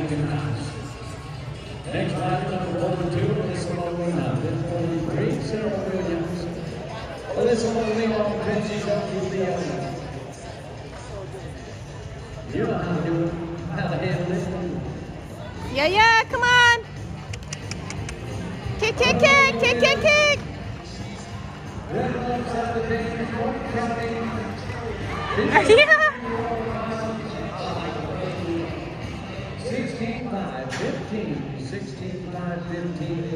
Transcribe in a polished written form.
Next rider, number 42, Alyssa Molina. 43, Sarah Williams. Alyssa Molina, NFR. You know how to do it, how to handle it. Yeah, come on. Kick. Yeah. 16-5-15. 16-5-15.